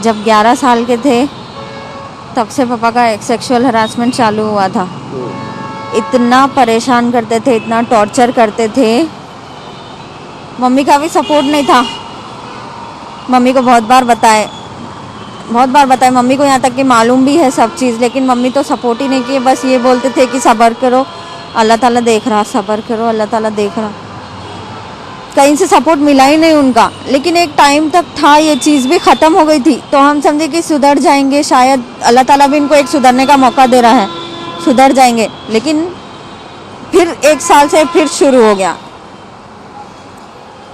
जब 11 साल के थे तब से पापा का सेक्सुअल हरासमेंट चालू हुआ था। इतना परेशान करते थे, इतना टॉर्चर करते थे। मम्मी का भी सपोर्ट नहीं था। मम्मी को बहुत बार बताए, मम्मी को यहाँ तक कि मालूम भी है सब चीज़, लेकिन मम्मी तो सपोर्ट ही नहीं किए। बस ये बोलते थे कि सब्र करो, अल्लाह ताला देख रहा, सब्र करो, अल्लाह ताला देख रहा। कहीं से सपोर्ट मिला ही नहीं उनका। लेकिन एक टाइम तक था, ये चीज़ भी ख़त्म हो गई थी, तो हम समझे कि सुधर जाएंगे, शायद अल्लाह ताला भी इनको एक सुधरने का मौका दे रहा है, सुधर जाएंगे। लेकिन फिर 1 साल से फिर शुरू हो गया।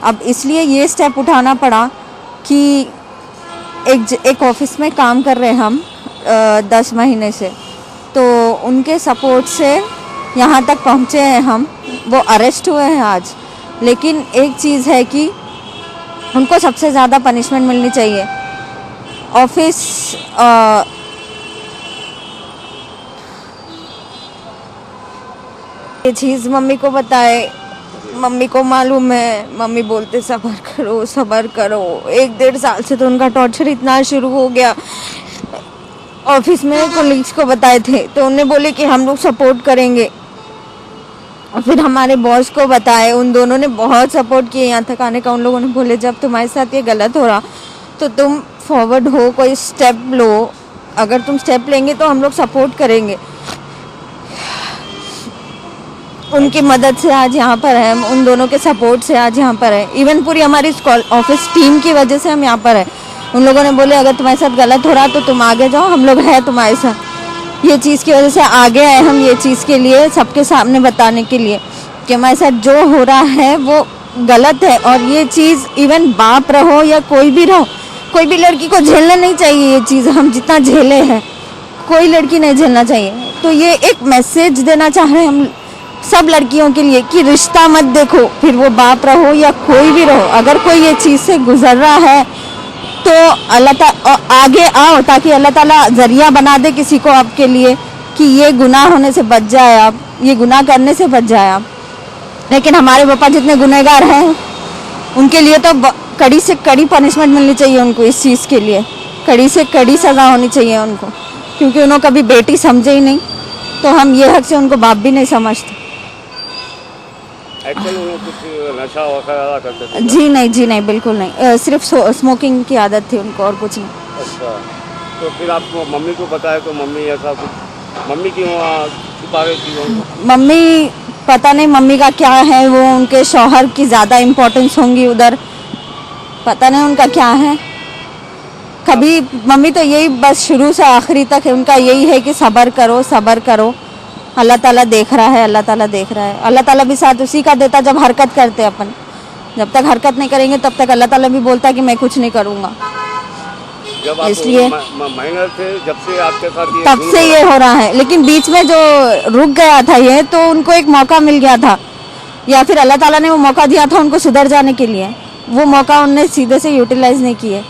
अब इसलिए ये स्टेप उठाना पड़ा कि एक ऑफिस में काम कर रहे हम 10 महीने से, तो उनके सपोर्ट से यहाँ तक पहुँचे हैं हम। वो अरेस्ट हुए हैं आज, लेकिन एक चीज़ है कि उनको सबसे ज़्यादा पनिशमेंट मिलनी चाहिए। ऑफिस ये चीज़ मम्मी को बताए, मम्मी को मालूम है, मम्मी बोलते सब्र करो, सब्र करो। 1-1.5 साल से तो उनका टॉर्चर इतना शुरू हो गया। ऑफिस में कोलीग्स को बताए थे तो उन्हें बोले कि हम लोग सपोर्ट करेंगे, और फिर हमारे बॉस को बताए, उन दोनों ने बहुत सपोर्ट किए यहाँ तक आने का। उन लोगों ने बोले जब तुम्हारे साथ ये गलत हो रहा तो तुम फॉरवर्ड हो, कोई स्टेप लो, अगर तुम स्टेप लेंगे तो हम लोग सपोर्ट करेंगे। उनकी मदद से आज यहाँ पर है, उन दोनों के सपोर्ट से आज यहाँ पर है। इवन पूरी हमारी ऑफिस टीम की वजह से हम यहाँ पर है। उन लोगों ने बोले अगर तुम्हारे साथ गलत हो रहा तो तुम आगे जाओ, हम लोग हैं तुम्हारे साथ। ये चीज़ की वजह से आगे आए हम, ये चीज़ के लिए सबके सामने बताने के लिए कि हमारे साथ जो हो रहा है वो गलत है। और ये चीज़ इवन बाप रहो या कोई भी रहो, कोई भी लड़की को झेलना नहीं चाहिए। ये चीज़ हम जितना झेले हैं, कोई लड़की नहीं झेलना चाहिए। तो ये एक मैसेज देना चाह रहे हैं हम सब लड़कियों के लिए कि रिश्ता मत देखो, फिर वो बाप रहो या कोई भी रहो। अगर कोई ये चीज़ से गुजर रहा है तो अल्लाह ताला आगे आओ, ताकि अल्लाह ताला जरिया बना दे किसी को आपके लिए कि ये गुनाह होने से बच जाए आप, ये गुनाह करने से बच जाए आप। लेकिन हमारे पापा जितने गुनहगार हैं उनके लिए तो कड़ी से कड़ी पनिशमेंट मिलनी चाहिए उनको। इस चीज़ के लिए कड़ी से कड़ी सज़ा होनी चाहिए उनको, क्योंकि उन्होंने कभी बेटी समझे ही नहीं, तो हम ये हक से उनको बाप भी नहीं समझते। एक्चुअली कुछ नशा वगैरह करते थे? जी नहीं, बिल्कुल नहीं। सिर्फ स्मोकिंग की आदत थी उनको, और कुछ नहीं। अच्छा, तो फिर आप मम्मी को बताया तो मम्मी ऐसा कुछ, मम्मी क्यों छुपा रही थी? मम्मी पता नहीं मम्मी का क्या है, वो उनके शौहर की ज़्यादा इम्पोर्टेंस होंगी उधर, पता नहीं उनका क्या है। कभी मम्मी तो यही बस शुरू से आखिरी तक है उनका यही है कि सब्र करो, सब्र करो, अल्लाह ताला देख रहा है, अल्लाह ताला देख रहा है। अल्लाह ताला भी साथ उसी का देता जब हरकत करते अपन। जब तक हरकत नहीं करेंगे तब तक अल्लाह ताला भी बोलता है कि मैं कुछ नहीं करूँगा। जब आप इसलिए माइनर थे जब से आपके साथ तब से ये हो रहा है। लेकिन बीच में जो रुक गया था ये, तो उनको एक मौका मिल गया था, या फिर अल्लाह ताला ने वो मौका दिया था उनको सुधर जाने के लिए। वो मौका उनने सीधे से यूटिलाइज नहीं किए।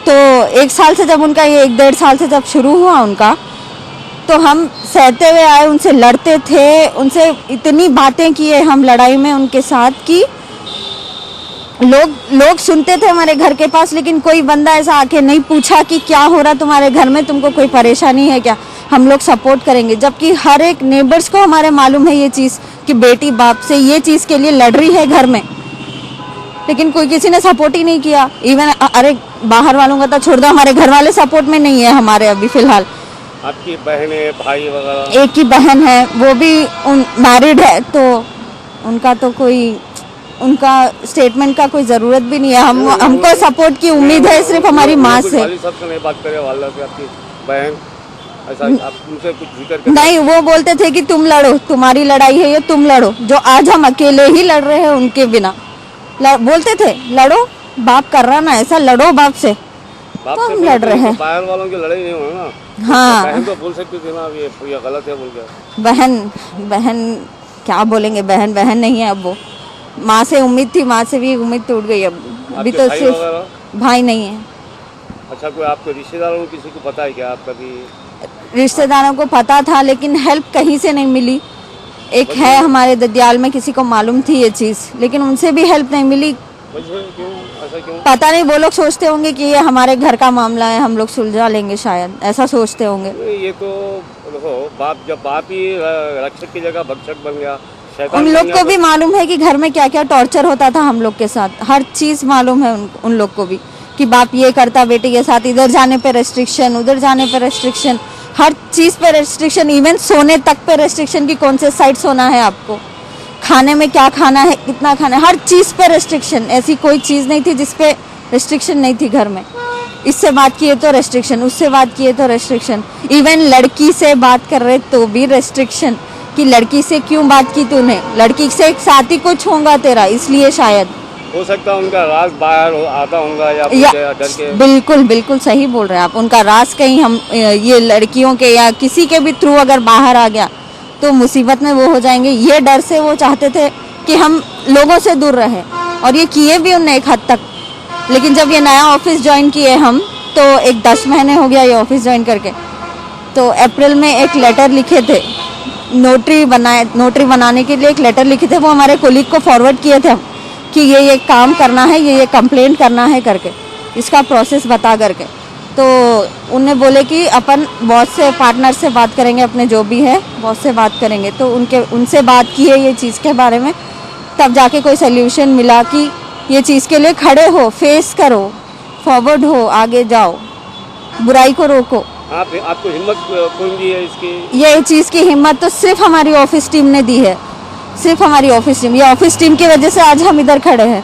तो 1 साल से जब उनका ये 1-1.5 साल से जब शुरू हुआ उनका, तो हम सहते हुए आए, उनसे लड़ते थे, उनसे इतनी बातें किए हम लड़ाई में उनके साथ कि लोग सुनते थे हमारे घर के पास, लेकिन कोई बंदा ऐसा आके नहीं पूछा कि क्या हो रहा तुम्हारे घर में, तुमको कोई परेशानी है क्या, हम लोग सपोर्ट करेंगे। जबकि हर एक नेबर्स को हमारे मालूम है ये चीज़ कि बेटी बाप से ये चीज़ के लिए लड़ रही है घर में, लेकिन कोई किसी ने सपोर्ट ही नहीं किया। इवन अरे बाहर वालों का तो छोड़ दो, हमारे घर वाले सपोर्ट में नहीं है हमारे अभी फ़िलहाल। आपकी बहनें भाई वगैरह? एक ही बहन है, वो भी मैरिड है, तो उनका तो कोई, उनका स्टेटमेंट का कोई ज़रूरत भी नहीं है। हमको सपोर्ट की उम्मीद है सिर्फ हमारी माँ से। सबसे नहीं बात करे वाला से आपकी बहन ऐसा आप उनसे कुछ जिक्र नहीं, वो बोलते थे कि तुम लड़ो, तुम्हारी लड़ाई है ये, तुम लड़ो। जो आज हम अकेले ही लड़ रहे हैं उनके बिना, बोलते थे लड़ो, बाप कर रहा ना ऐसा, लड़ो बाप से, तो हम लड़ रहे हैं। बाहर वालों की लड़ाई नहीं हो ना। हाँ, बहन तो बोल सकती थी ना ये गलत है बोल के। बहन क्या बोलेंगे, बहन नहीं है अब वो। माँ से उम्मीद थी, माँ से भी उम्मीद टूट गई अब। अभी तो सिर्फ भाई नहीं है। अच्छा, कोई आपके रिश्तेदारों को किसी को पता है क्या? आप कभी? रिश्तेदारों को पता था, लेकिन हेल्प कहीं से नहीं मिली। एक है हमारे ददियाल में, किसी को मालूम थी ये चीज़, लेकिन उनसे भी हेल्प नहीं मिली। वैसे क्यों, ऐसा क्यों? पता नहीं, वो लोग सोचते होंगे कि ये हमारे घर का मामला है, हम लोग सुलझा लेंगे, शायद ऐसा सोचते होंगे। नहीं, ये तो देखो, जब बाप ही रक्षक की जगह भक्षक बन गया, शैतान उन बन लोग गया, को भी मालूम है कि घर में क्या क्या टॉर्चर होता था हम लोग के साथ, हर चीज मालूम है उन लोग को भी कि बाप ये करता बेटी के साथ, इधर जाने पे रेस्ट्रिक्शन, उधर जाने पे रेस्ट्रिक्शन, हर चीज पे रेस्ट्रिक्शन, इवन सोने तक पे रेस्ट्रिक्शन कि कौन से साइड सोना है आपको, खाने में क्या खाना है, कितना खाना है, हर चीज पे रेस्ट्रिक्शन। ऐसी कोई चीज नहीं थी जिसपे रेस्ट्रिक्शन नहीं थी घर में। इससे बात किए तो रेस्ट्रिक्शन, उससे बात किए तो रेस्ट्रिक्शन, इवन लड़की से बात कर रहे तो भी रेस्ट्रिक्शन कि लड़की से क्यों बात की तूने, लड़की से एक साथ ही कुछ होगा तेरा, इसलिए शायद। हो सकता है उनका राज बाहर आता होगा या डर के। बिल्कुल बिल्कुल सही बोल रहे हैं आप, उनका राज कहीं हम ये लड़कियों के या किसी के भी थ्रू अगर बाहर आ गया तो मुसीबत में वो हो जाएंगे। ये डर से वो चाहते थे कि हम लोगों से दूर रहे, और ये किए भी उनने एक हद तक। लेकिन जब ये नया ऑफिस ज्वाइन किए हम, तो एक 10 महीने हो गया ये ऑफिस ज्वाइन करके, तो अप्रैल में एक लेटर लिखे थे, नोटरी बनाने के लिए एक लेटर लिखे थे, वो हमारे कोलीग को फॉरवर्ड किए थे हम कि ये काम करना है, ये कंप्लेंट करना है करके, इसका प्रोसेस बता करके। तो उनने बोले कि अपन बॉस से, पार्टनर से बात करेंगे, अपने जो भी है बॉस से बात करेंगे। तो उनसे बात की है ये चीज़ के बारे में, तब जाके कोई सोल्यूशन मिला कि ये चीज़ के लिए खड़े हो, फेस करो, फॉरवर्ड हो, आगे जाओ, बुराई को रोको। आपको हिम्मत कौन दी है इसकी? ये चीज़ की हिम्मत तो सिर्फ हमारी ऑफिस टीम ने दी है, सिर्फ हमारी ऑफिस टीम। ये ऑफिस टीम की वजह से आज हम इधर खड़े हैं,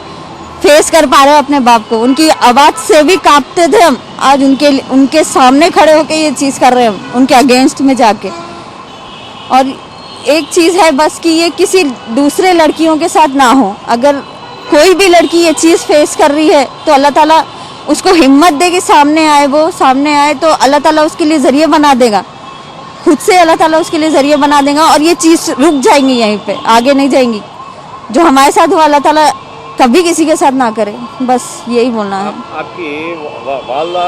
फेस कर पा रहे हैं अपने बाप को। उनकी आवाज़ से भी कांपते थे हम, आज उनके सामने खड़े होकर ये चीज़ कर रहे हैं हम, उनके अगेंस्ट में जाके। और एक चीज़ है बस कि ये किसी दूसरे लड़कियों के साथ ना हो। अगर कोई भी लड़की ये चीज़ फेस कर रही है तो अल्लाह ताला उसको हिम्मत दे कि सामने आए, वो सामने आए तो अल्लाह ताला उसके लिए ज़रिए बना देगा, खुद से अल्लाह ताला उसके लिए ज़रिए बना देगा, और ये चीज़ रुक जाएंगी यहीं पे, आगे नहीं जाएंगी। जो हमारे साथ हुआ अल्लाह ताला कभी किसी के साथ ना करे, बस यही बोलना है। आपकी वालदा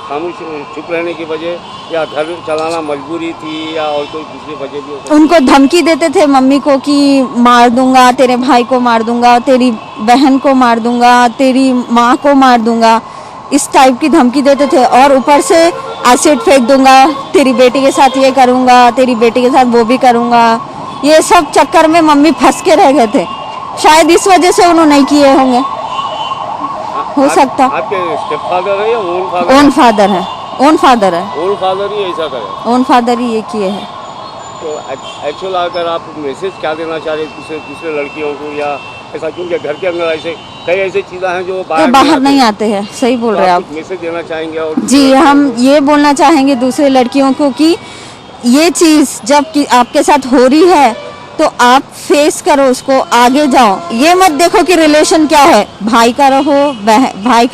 खामोश चुप रहने की वजह या घर चलाना मजबूरी थी या और कोई दूसरी वजह भी हो सकती? उनको धमकी देते थे मम्मी को कि मार दूंगा, तेरे भाई को मार दूंगा, तेरी बहन को मार दूंगा, तेरी माँ को मार दूंगा, इस टाइप की धमकी देते थे। और ऊपर से एसिड फेंक दूंगा, तेरी बेटी के साथ ये करूंगा, तेरी बेटी के साथ वो भी करूंगा। ये सब चक्कर में मम्मी फंस के रह गए थे, शायद इस वजह से उन्होंने नहीं किए होंगे, हो सकता। आपके स्टेप फादर है या ओन फादर? ओन फादर है, ओन फादर है, ओन फादर ही ऐसा करे, ओन फादर ही ये किए हैं। तो एक्चुअल अगर आप मैसेज क्या देना चाह रहे दूसरे लड़कियों को या ऐसा, क्योंकि घर के अंदर ऐसे कई ऐसी चीज़ें हैं जो बाहर नहीं आते हैं, सही बोल रहे हैं आप। मैसेज देना चाहेंगे? और जी, हम ये बोलना चाहेंगे दूसरे लड़कियों को कि ये चीज़ जब कि आपके साथ हो रही है तो आप फेस करो उसको, आगे जाओ। ये मत देखो कि रिलेशन क्या है, भाई का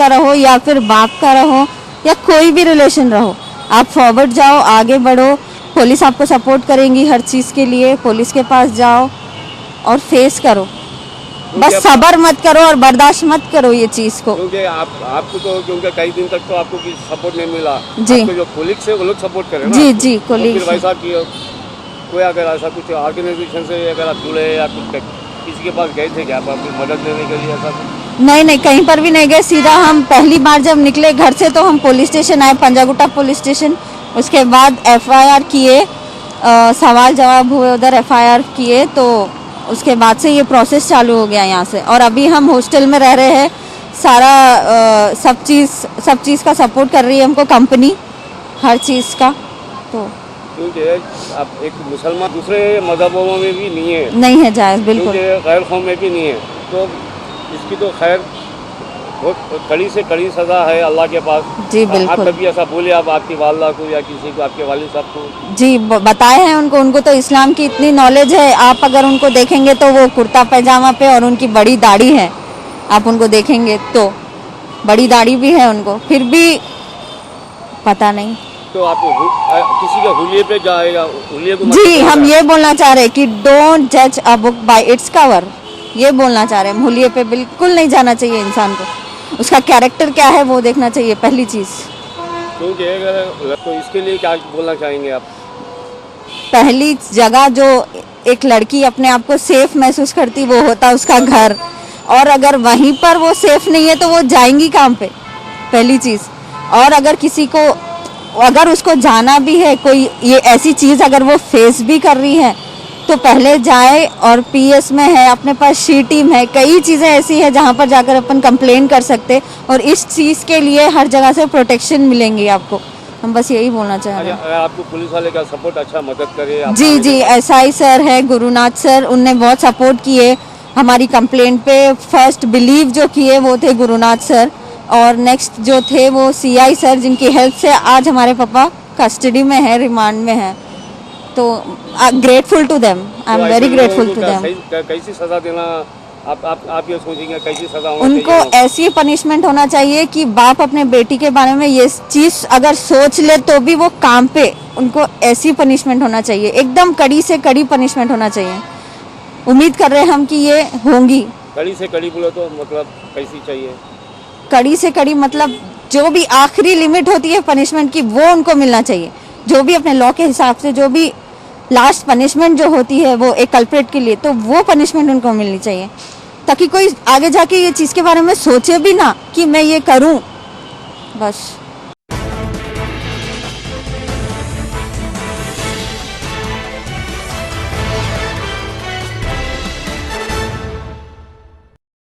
रहो या फिर बाप का रहो या कोई भी रिलेशन रहो, आप फॉरवर्ड जाओ, आगे बढ़ो। पुलिस आपको सपोर्ट करेंगी हर चीज़ के लिए, पुलिस के पास जाओ और फेस करो, बस सब्र मत करो और बर्दाश्त मत करो ये चीज़ को। क्योंकि आपको तो क्योंकि कई दिन तक तो आपको कुछ सपोर्ट नहीं मिला। जी, आपके जो कोलिग से वो लोग सपोर्ट करें ना। जी आपको। जी, तो कोलीग फिर वैसा कि कोई अगर ऐसा कुछ ऑर्गेनाइजेशन से अगर आप जुड़े या कुछ किसी के पास गए थे क्या आप आपकी मदद लेने के लिए? ऐसा कुछ? नहीं, कहीं पर भी नहीं गए। सीधा हम पहली बार जब निकले घर से तो हम पुलिस स्टेशन आए, पंजागुट्टा पुलिस स्टेशन। उसके बाद FIR किए, सवाल जवाब हुए उधर, FIR किए, तो उसके बाद से ये प्रोसेस चालू हो गया यहाँ से। और अभी हम हॉस्टल में रह रहे हैं, सारा सब चीज़ का सपोर्ट कर रही है हमको कंपनी, हर चीज़ का। तो क्योंकि आप एक मुसलमान दूसरे मजहबों में भी नहीं है, नहीं है जायज़, बिल्कुल। गैर कौम में भी नहीं है, तो इसकी तो खैर बहुत कड़ी से कड़ी सज़ा है अल्लाह के पास। जी आप बिल्कुल। कभी ऐसा बोले आप आपकी वालदा को या किसी को, आपके वालिद साहब को? जी, बताए हैं उनको तो इस्लाम की इतनी नॉलेज है। आप अगर उनको देखेंगे तो वो कुर्ता पैजामा पे, और उनकी बड़ी दाढ़ी है, आप उनको देखेंगे तो बड़ी दाढ़ी भी है उनको, फिर भी पता नहीं। तो आप किसी के हुलिये पे जाएगा, हुलिये को मत जी, पकड़ना। हम ये बोलना चाह रहे हैं कि डोंट जज a book by its cover, ये बोलना चाह रहे हैं। हुलिये पे बिल्कुल नहीं जाना चाहिए इंसान को, उसका कैरेक्टर क्या है वो देखना चाहिए पहली चीज़। क्योंकि अगर तो इसके लिए क्या बोलना चाहेंगे आप? पहली जगह जो एक लड़की अपने आप को सेफ महसूस करती वो होता उसका घर, और अगर वहीं पर वो सेफ नहीं है तो वो जाएंगी कहाँ पे, पहली चीज़। और अगर किसी को, अगर उसको जाना भी है, कोई ये ऐसी चीज़ अगर वो फेस भी कर रही है तो पहले जाए, और पीएस में है, अपने पास शी टीम है, कई चीज़ें ऐसी है जहाँ पर जाकर अपन कंप्लेन कर सकते, और इस चीज़ के लिए हर जगह से प्रोटेक्शन मिलेंगी आपको। हम बस यही बोलना चाह रहे हैं। अगर आपको पुलिस वाले का सपोर्ट अच्छा मदद करे आप जी जी, एसआई सर है, गुरुनाथ सर, उनने बहुत सपोर्ट किए हमारी कंप्लेंट पे। फर्स्ट बिलीव जो किए वो थे गुरुनाथ सर, और नेक्स्ट जो थे वो सीआई सर, जिनकी हेल्प से आज हमारे पापा कस्टडी में है, रिमांड में है। तो grateful to them, I am very grateful to them. कैसी सजा देना आप ये सोचेंगे, कैसी सजा होना उनको चाहिए? ऐसी पनिशमेंट होना चाहिए कि बाप अपने बेटी के बारे में ये चीज़ अगर सोच ले तो भी वो काम पे, उनको ऐसी पनिशमेंट होना चाहिए, एकदम कड़ी से कड़ी पनिशमेंट होना चाहिए। उम्मीद कर रहे हैं हम कि ये होंगी। कड़ी से कड़ी बोले तो मतलब कैसी चाहिए? कड़ी से कड़ी मतलब जो भी आखिरी लिमिट होती है पनिशमेंट की, वो उनको मिलना चाहिए। जो भी अपने लॉ के हिसाब से जो भी लास्ट पनिशमेंट जो होती है वो एक कल्प्रेट के लिए, तो वो पनिशमेंट उनको मिलनी चाहिए, ताकि कोई आगे जाके ये चीज़ के बारे में सोचे भी ना कि मैं ये करूं। बस।